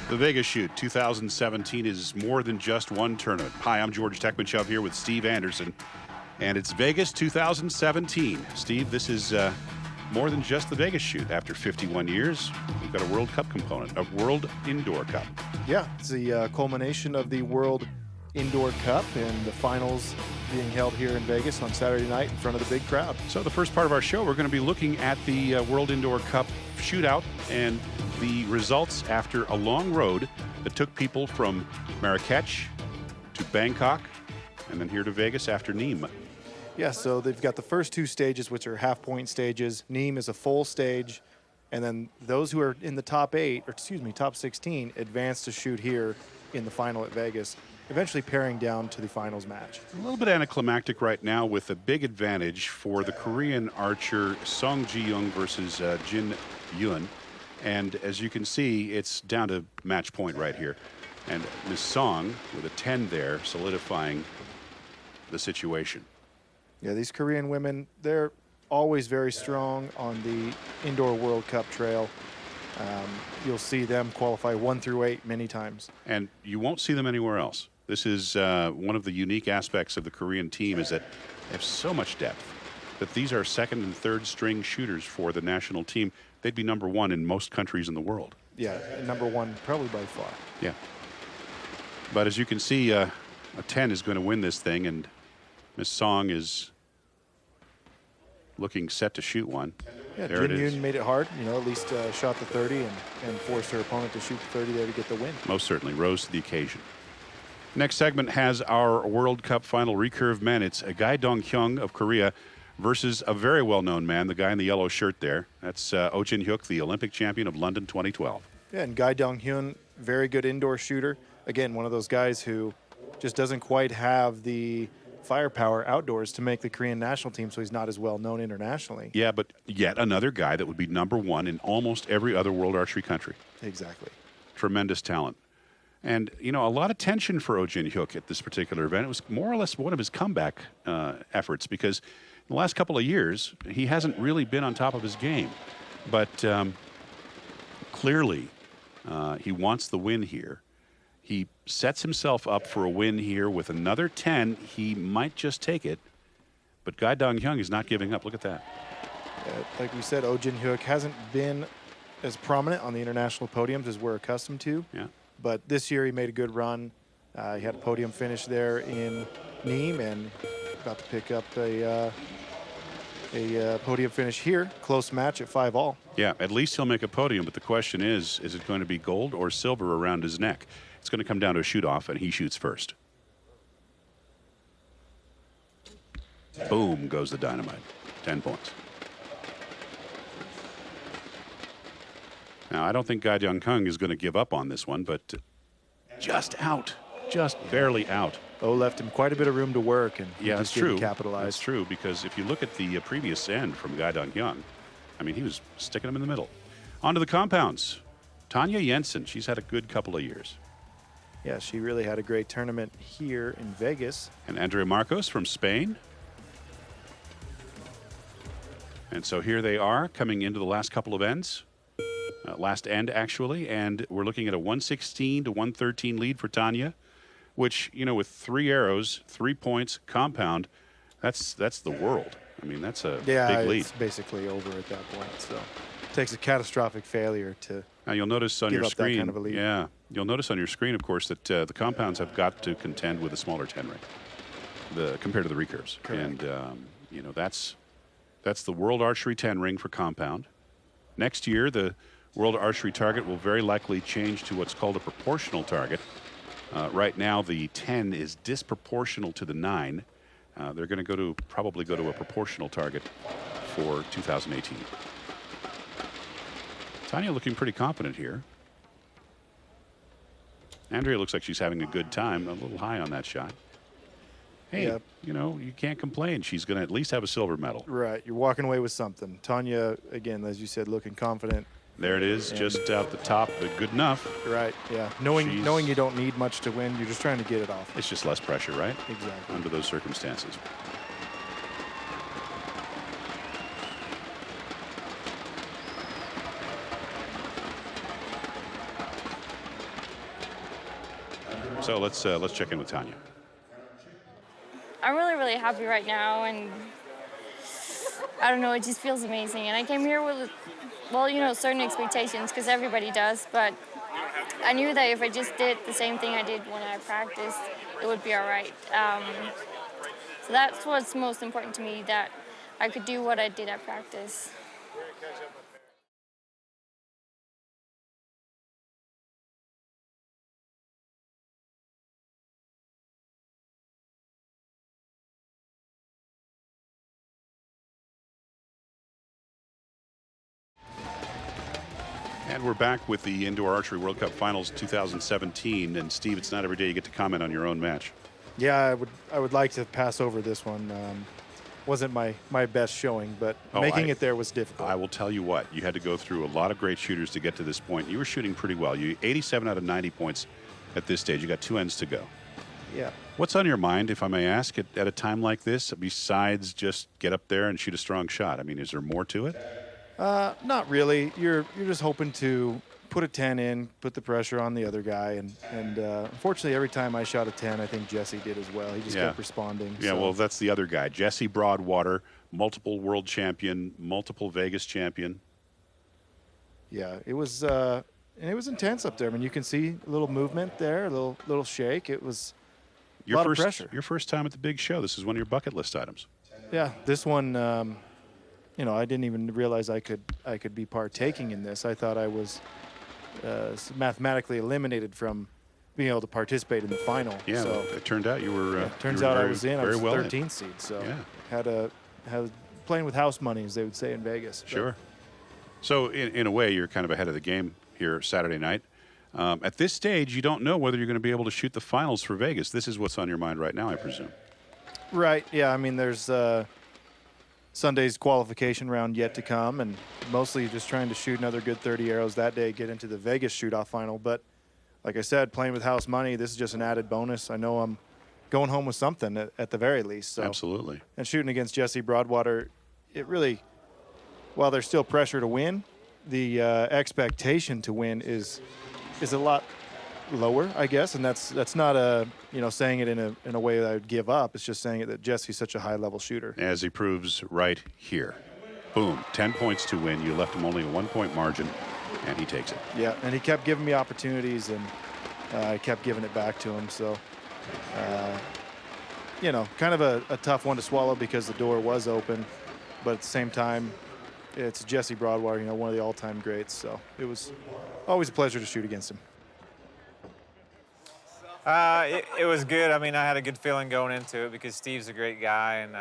The Vegas Shoot 2017 is more than just one tournament. Hi, I'm George Tekmitchov here with Steve Anderson, and it's Vegas 2017. Steve, this is more than just the Vegas Shoot. After 51 years, we've got a World Cup component, a World Indoor Cup. Yeah, it's the culmination of the World Indoor Cup and the finals being held here in Vegas on Saturday night in front of the big crowd. So the first part of our show, we're going to be looking at the World Indoor Cup shootout and the results after a long road that took people from Marrakech to Bangkok and then here to Vegas after Nîmes. Yeah, so they've got the first two stages, which are half-point stages. Nîmes is a full stage, and then those who are in the top 16, advance to shoot here in the final at Vegas, eventually pairing down to the finals match. A little bit anticlimactic right now with a big advantage for the Korean archer Song Ji-young versus Jin Yoon. And as you can see, it's down to match point right here. And Ms. Song with a 10 there, solidifying the situation. Yeah, these Korean women, they're always very strong on the Indoor World Cup trail. You'll see them qualify 1 through 8 many times. And you won't see them anywhere else. This is one of the unique aspects of the Korean team is that they have so much depth that these are second and third string shooters for the national team. They'd be number one in most countries in the world. Yeah, number one probably by far. Yeah. But as you can see, a 10 is going to win this thing, and Miss Song is looking set to shoot one. Yeah, there Jin it is. Yoon made it hard, at least shot the 30 and forced her opponent to shoot the 30 there to get the win. Most certainly, rose to the occasion. Next segment has our World Cup final recurve men. It's Gae Dong-hyung of Korea versus a very well-known man, the guy in the yellow shirt there. That's Oh Jin-hyuk, the Olympic champion of London 2012. Yeah, and Gae Dong-hyun, very good indoor shooter. Again, one of those guys who just doesn't quite have the firepower outdoors to make the Korean national team, so he's not as well known internationally. Yeah, but yet another guy that would be number one in almost every other world archery country. Exactly. Tremendous talent. And, a lot of tension for Oh Jin-hyuk at this particular event. It was more or less one of his comeback efforts because in the last couple of years, he hasn't really been on top of his game. But clearly, he wants the win here. He sets himself up for a win here with another 10. He might just take it. But Gae Dong-hyung is not giving up. Look at that. Like we said, Oh Jin-hyuk hasn't been as prominent on the international podiums as we're accustomed to. Yeah. But this year he made a good run. He had a podium finish there in Nîmes and about to pick up a podium finish here. Close match at 5-all. Yeah, at least he'll make a podium, but the question is it going to be gold or silver around his neck? It's going to come down to a shoot-off, and he shoots first. Boom goes the dynamite. 10 points. Now, I don't think Gae Dong-hyung is going to give up on this one, but just out. Just barely out. Oh left him quite a bit of room to work, and he Yeah, just that's true. didn't capitalize. That's true, because if you look at the previous end from Gae Dong-hyung, I mean, he was sticking him in the middle. On to the compounds. Tanya Jensen, she's had a good couple of years. Yeah, she really had a great tournament here in Vegas. And Andrea Marcos from Spain. And so here they are coming into the last couple of ends. Last end, actually. And we're looking at a 116 to 113 lead for Tanya, which, with 3 arrows, 3 points, compound, that's the world. I mean, that's a big lead. It's basically over at that point. So it takes a catastrophic failure to Now, you'll notice on give your up screen, that kind of a lead. yeah, you'll notice on your screen, of course, that the compounds have got to contend with a smaller 10 ring compared to the recurves. Correct. And, that's the World Archery 10 ring for compound. Next year, the World Archery target will very likely change to what's called a proportional target. Right now, the 10 is disproportional to the 9. They're going to probably go to a proportional target for 2018. Tanya looking pretty confident here. Andrea looks like she's having a good time. A little high on that shot. Hey, Yep. You can't complain. She's going to at least have a silver medal. Right, you're walking away with something. Tanya, again, as you said, looking confident. There it is, just out the top, but good enough. Right, yeah. Knowing you don't need much to win, you're just trying to get it off. It's just less pressure, right? Exactly. Under those circumstances. So let's check in with Tanya. I'm really, really happy right now, and I don't know, it just feels amazing. And I came here with, well, you know, certain expectations, because everybody does, but I knew that if I just did the same thing I did when I practiced, it would be all right. So that's what's most important to me, that I could do what I did at practice. And we're back with the Indoor Archery World Cup Finals 2017. And Steve, it's not every day you get to comment on your own match. Yeah, I would like to pass over this one. Wasn't my best showing, but making it there was difficult. I will tell you what, you had to go through a lot of great shooters to get to this point. You were shooting pretty well. You 87 out of 90 points at this stage. You got 2 ends to go. Yeah. What's on your mind, if I may ask, at a time like this, besides just get up there and shoot a strong shot? I mean, is there more to it? Not really. You're just hoping to put a 10 in, put the pressure on the other guy, and unfortunately, every time I shot a 10, I think Jesse did as well. He just kept responding. Yeah, so. Well, that's the other guy, Jesse Broadwater, multiple world champion, multiple Vegas champion. Yeah, it was intense up there. I mean, you can see a little movement there, a little shake. It was a lot of pressure. Your first time at the big show. This is one of your bucket list items. Yeah, this one. I didn't even realize I could be partaking in this. I thought I was mathematically eliminated from being able to participate in the final. Yeah, so, it turned out you were. Turns you were out very, I was in. I very was well 13th seed. So had playing with house money, as they would say in Vegas. Sure. So in a way, you're kind of ahead of the game here Saturday night. At this stage, you don't know whether you're going to be able to shoot the finals for Vegas. This is what's on your mind right now, I presume. Right. Yeah. I mean, there's Sunday's qualification round yet to come, and mostly just trying to shoot another good 30 arrows that day, get into the Vegas shoot-off final. But like I said, playing with house money, this is just an added bonus. I know I'm going home with something at the very least. So. Absolutely. And shooting against Jesse Broadwater, it really, while there's still pressure to win, the expectation to win is a lot lower, I guess, and that's not saying it in a way that I would give up. It's just saying it that Jesse's such a high-level shooter. As he proves right here. Boom, 10 points to win. You left him only a 1-point margin, and he takes it. Yeah, and he kept giving me opportunities, and I kept giving it back to him. So, kind of a tough one to swallow because the door was open, but at the same time, it's Jesse Broadwater, one of the all-time greats. So it was always a pleasure to shoot against him. It was good. I mean, I had a good feeling going into it because Steve's a great guy, and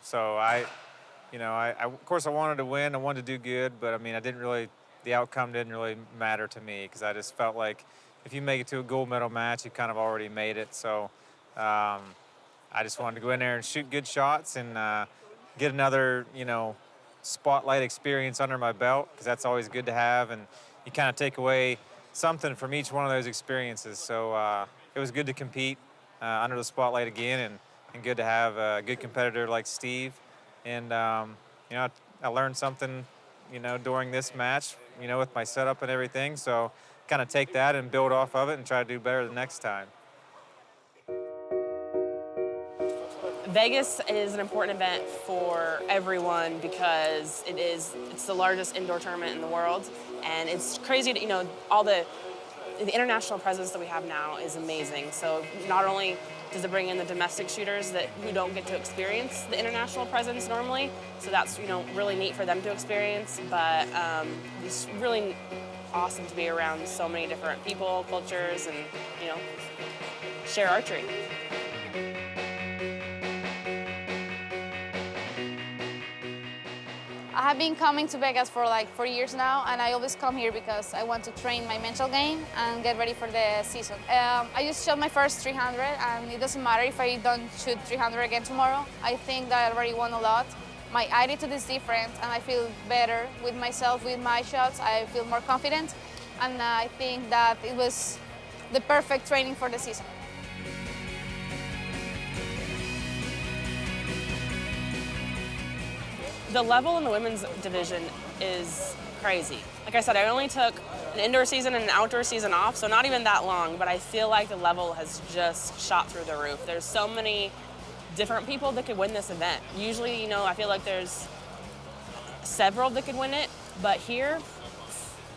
so of course, I wanted to win. I wanted to do good, but I mean, the outcome didn't really matter to me because I just felt like if you make it to a gold medal match, you kind of already made it. So I just wanted to go in there and shoot good shots and get another, spotlight experience under my belt because that's always good to have, and you kind of take away something from each one of those experiences. So it was good to compete under the spotlight again, and good to have a good competitor like Steve. And I learned something, during this match, with my setup and everything. So kind of take that and build off of it and try to do better the next time. Vegas is an important event for everyone because it's the largest indoor tournament in the world, and it's crazy to, all the international presence that we have now is amazing. So not only does it bring in the domestic shooters who don't get to experience the international presence normally, so that's really neat for them to experience, but it's really awesome to be around so many different people, cultures, and share archery. I have been coming to Vegas for like 4 years now, and I always come here because I want to train my mental game and get ready for the season. I just shot my first 300, and it doesn't matter if I don't shoot 300 again tomorrow. I think that I already won a lot. My attitude is different, and I feel better with myself, with my shots. I feel more confident, and I think that it was the perfect training for the season. The level in the women's division is crazy. Like I said, I only took an indoor season and an outdoor season off, so not even that long, but I feel like the level has just shot through the roof. There's so many different people that could win this event. Usually, you know, I feel like there's several that could win it, but here,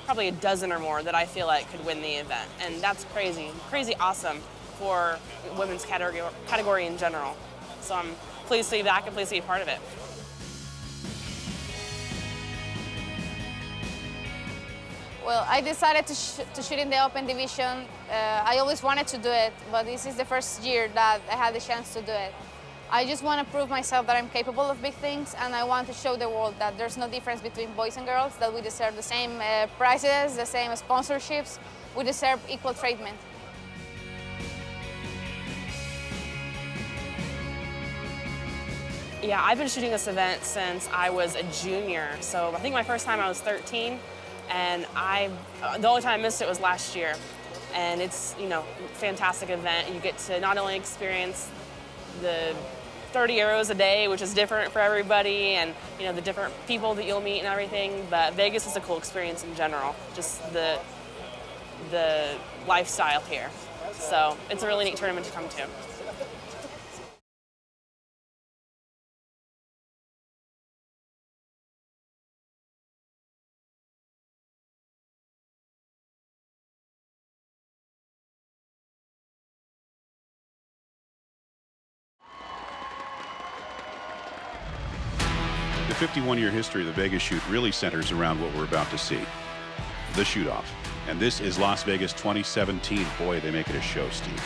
probably a dozen or more that I feel like could win the event. And that's crazy, crazy awesome for women's category in general. So I'm pleased to be back and pleased to be a part of it. Well, I decided to shoot in the open division. I always wanted to do it, but this is the first year that I had the chance to do it. I just want to prove myself that I'm capable of big things, and I want to show the world that there's no difference between boys and girls, that we deserve the same prizes, the same sponsorships, we deserve equal treatment. Yeah, I've been shooting this event since I was a junior. So I think my first time I was 13, and the only time I missed it was last year. And it's, you know, fantastic event. You get to not only experience the 30 arrows a day, which is different for everybody, and you know, the different people that you'll meet and everything, but Vegas is a cool experience in general, just the lifestyle here. So it's a really neat tournament to come to. The 51-year history of the Vegas shoot really centers around what we're about to see, the shoot-off. And this is Las Vegas 2017. Boy, they make it a show, Steve.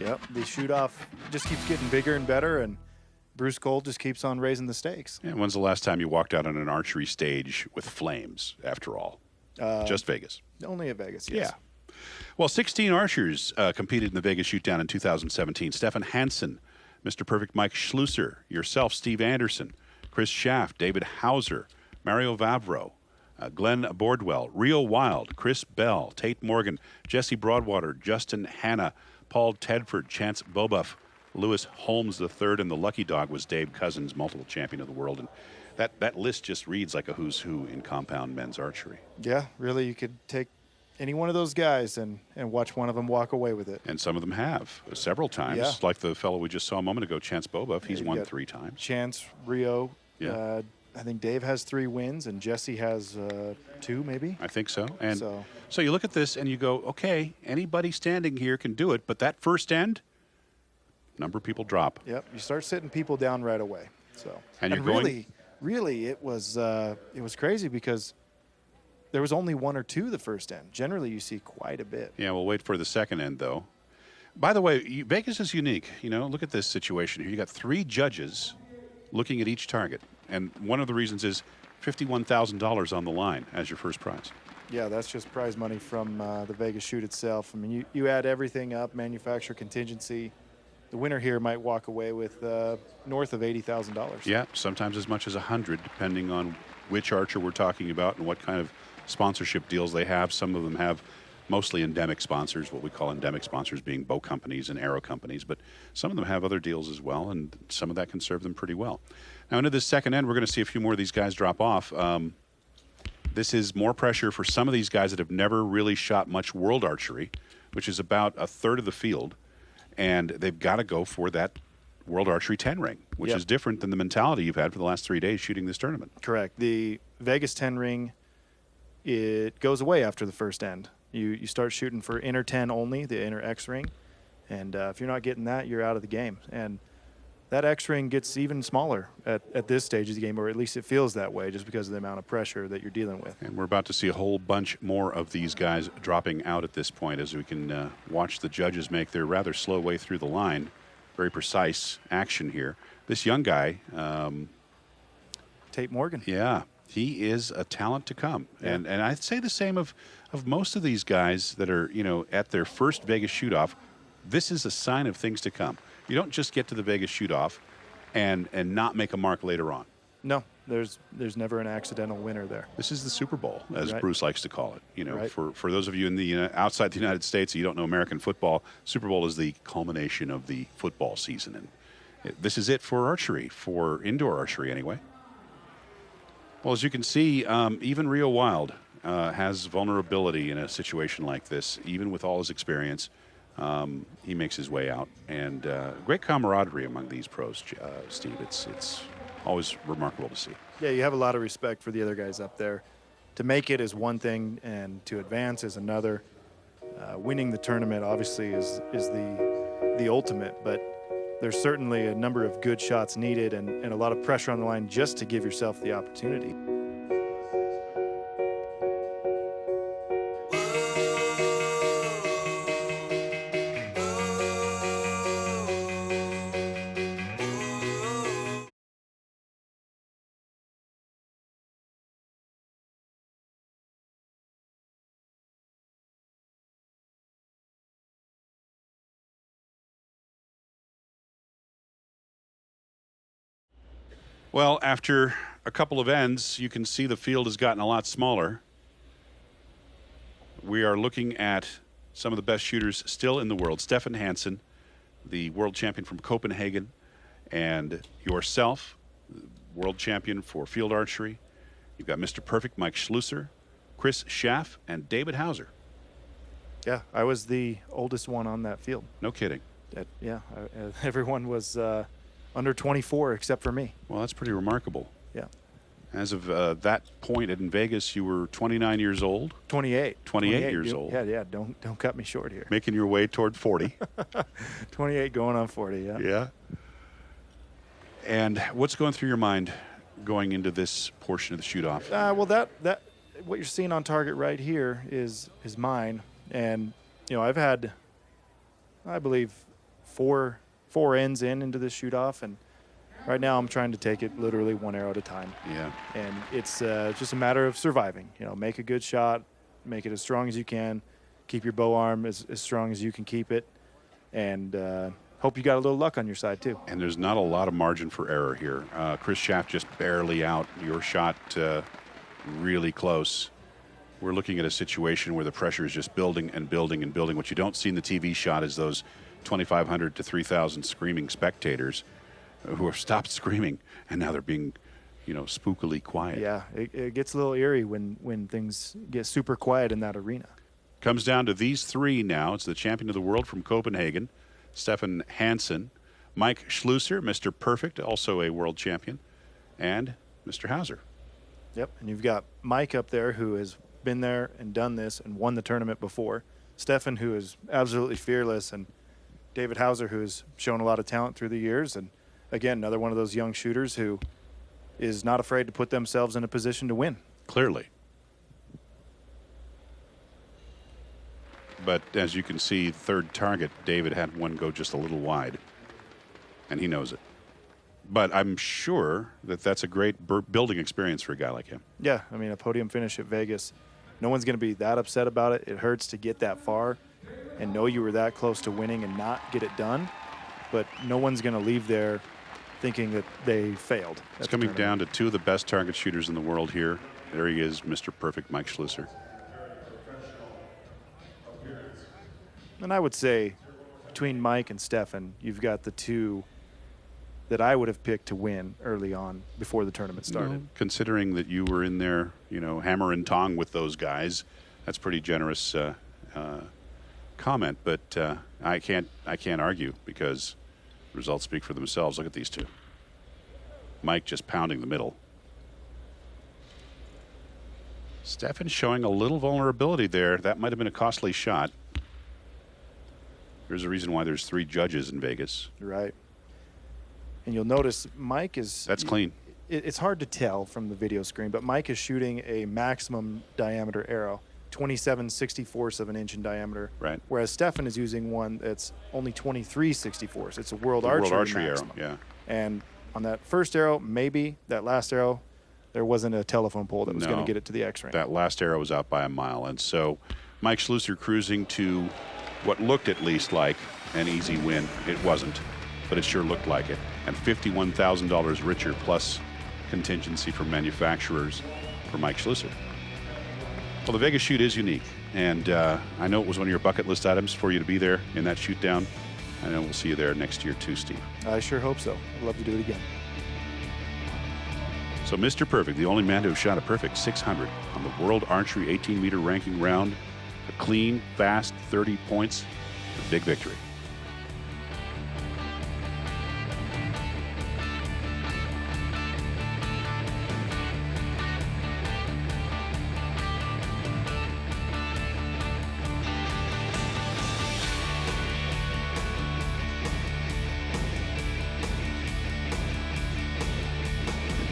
Yep, the shoot-off just keeps getting bigger and better, and Bruce Cole just keeps on raising the stakes. And when's the last time you walked out on an archery stage with flames, after all? Just Vegas. Only at Vegas, yes. Yeah. Well, 16 archers competed in the Vegas Shootdown in 2017. Stefan Hansen, Mr. Perfect Mike Schlusser, yourself, Steve Anderson, Chris Schaff, David Hauser, Mario Vavro, Glenn Bordwell, Rio Wild, Chris Bell, Tate Morgan, Jesse Broadwater, Justin Hanna, Paul Tedford, Chance Bobuff, Lewis Holmes III, and the lucky dog was Dave Cousins, multiple champion of the world. And that list just reads like a who's who in compound men's archery. Yeah, really, you could take any one of those guys and watch one of them walk away with it. And some of them have several times, Yeah. like the fellow we just saw a moment ago, Chance Bobuff. He's you won got 3 times. Chance, Rio. Yeah. I think Dave has 3 wins, and Jesse has 2, maybe. I think so. And So- so you look at this and you go, okay, anybody standing here can do it, but that first end, number of people drop. Yep, you start sitting people down right away. So And you're going- really, it was crazy because there was only 1 or 2 the first end. Generally, you see quite a bit. Yeah, we'll wait for the second end, though. By the way, Vegas is unique. You know, look at this situation here. You got 3 judges looking at each target. And one of the reasons is $51,000 on the line as your first prize. Yeah, that's just prize money from the Vegas shoot itself. I mean, you add everything up, manufacturer contingency. The winner here might walk away with north of $80,000. Yeah, sometimes as much as 100, depending on which archer we're talking about and what kind of sponsorship deals they have. Some of them have mostly endemic sponsors, what we call endemic sponsors being bow companies and arrow companies, but some of them have other deals as well, and some of that can serve them pretty well. Now, into this second end, we're going to see a few more of these guys drop off. This is more pressure for some of these guys that have never really shot much world archery, which is about a third of the field, and they've got to go for that World Archery 10 ring, which Yep. is different than the mentality you've had for the last 3 days shooting this tournament. Correct. The Vegas 10 ring, it goes away after the first end. You start shooting for inner 10 only, the inner X ring, and if you're not getting that, you're out of the game. And that X ring gets even smaller at this stage of the game, or at least it feels that way, just because of the amount of pressure that you're dealing with. And we're about to see a whole bunch more of these guys dropping out at this point as we can watch the judges make their rather slow way through the line. Very precise action here. This young guy, Tate Morgan. yeah, he is a talent to come. Yeah. And I'd say the same of most of these guys that are, you know, at their first Vegas shoot-off. This is a sign of things to come. You don't just get to the Vegas shoot-off and not make a mark later on. No, there's never an accidental winner there. This is the Super Bowl, as Right. Bruce likes to call it. You know, Right. for those of you in the outside the United States, you don't know American football. Super Bowl is the culmination of the football season, and this is it for archery, for indoor archery anyway. Well, as you can see, even Rio Wild has vulnerability in a situation like this. Even with all his experience, he makes his way out. And great camaraderie among these pros, Steve. It's always remarkable to see. Yeah, you have a lot of respect for the other guys up there. To make it is one thing, and to advance is another. Winning the tournament obviously is the ultimate, but there's certainly a number of good shots needed and a lot of pressure on the line just to give yourself the opportunity. Well, after a couple of ends, you can see the field has gotten a lot smaller. We are looking at some of the best shooters still in the world. Stefan Hansen, the world champion from Copenhagen, and yourself, world champion for field archery. You've got Mr. Perfect, Mike Schlusser, Chris Schaff, and David Hauser. Yeah, I was the oldest one on that field. No kidding. Everyone was under 24 except for me. Well, that's pretty remarkable. Yeah. As of that point in Vegas, you were 29 years old. 28. 28 years old. Yeah. Don't cut me short here. Making your way toward 40. 28 going on 40. Yeah. Yeah. And what's going through your mind going into this portion of the shoot-off? Well, that what you're seeing on target right here is mine, and I've had, I believe, four ends into this shoot-off, and right now I'm trying to take it literally one arrow at a time. Yeah. And it's just a matter of surviving. Make a good shot, make it as strong as you can, keep your bow arm as strong as you can keep it, and hope you got a little luck on your side too. And there's not a lot of margin for error here. Chris Schaff just barely out. Your shot really close. We're looking at a situation where the pressure is just building and building and building. What you don't see in the TV shot is those 2,500 to 3,000 screaming spectators who have stopped screaming, and now they're being, spookily quiet. Yeah, it gets a little eerie when things get super quiet in that arena. Comes down to these three now. It's the champion of the world from Copenhagen, Stefan Hansen, Mike Schlusser, Mr. Perfect, also a world champion, and Mr. Hauser. Yep, and you've got Mike up there who has been there and done this and won the tournament before. Stefan, who is absolutely fearless, and David Hauser, who has shown a lot of talent through the years. And again, another one of those young shooters who is not afraid to put themselves in a position to win. Clearly. But as you can see, third target, David had one go just a little wide, and he knows it. But I'm sure that that's a great building experience for a guy like him. Yeah, I mean, a podium finish at Vegas, no one's going to be that upset about it. It hurts to get that far and know you were that close to winning and not get it done, but no one's going to leave there thinking that they failed. It's coming down to two of the best target shooters in the world here. There he is, Mr. Perfect, Mike Schlusser. And I would say between Mike and Stefan, you've got the two that I would have picked to win early on before the tournament started. No, considering that you were in there, hammer and tong with those guys, that's pretty generous comment. But I can't argue because results speak for themselves. Look at these two. Mike just pounding the middle. Stefan showing a little vulnerability there. That might have been a costly shot. There's a reason why there's 3 judges in Vegas. Right. And you'll notice Mike is... That's clean. It's hard to tell from the video screen, but Mike is shooting a maximum diameter arrow, 27/64 of an inch in diameter. Right. Whereas Stefan is using one that's only 23/64. It's a world archery arrow, maximum. yeah. And on that first arrow, maybe that last arrow, there wasn't a telephone pole that was going to get it to the X-ring. That last arrow was out by a mile. And so Mike Schlusser cruising to what looked at least like an easy win. It wasn't, but it sure looked like it. And $51,000 richer plus contingency from manufacturers for Mike Schlusser. Well, the Vegas shoot is unique, and I know it was one of your bucket list items for you to be there in that shoot down. I know we'll see you there next year too, Steve. I sure hope so. I'd love to do it again. So Mr. Perfect, the only man to have shot a perfect 600 on the World Archery 18-meter ranking round, a clean, fast 30 points, a big victory.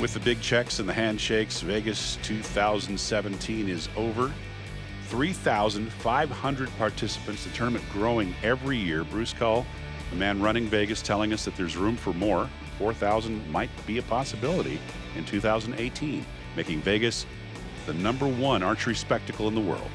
With the big checks and the handshakes, Vegas 2017 is over. 3,500 participants, the tournament growing every year. Bruce Cull, the man running Vegas, telling us that there's room for more. 4,000 might be a possibility in 2018, making Vegas the #1 archery spectacle in the world.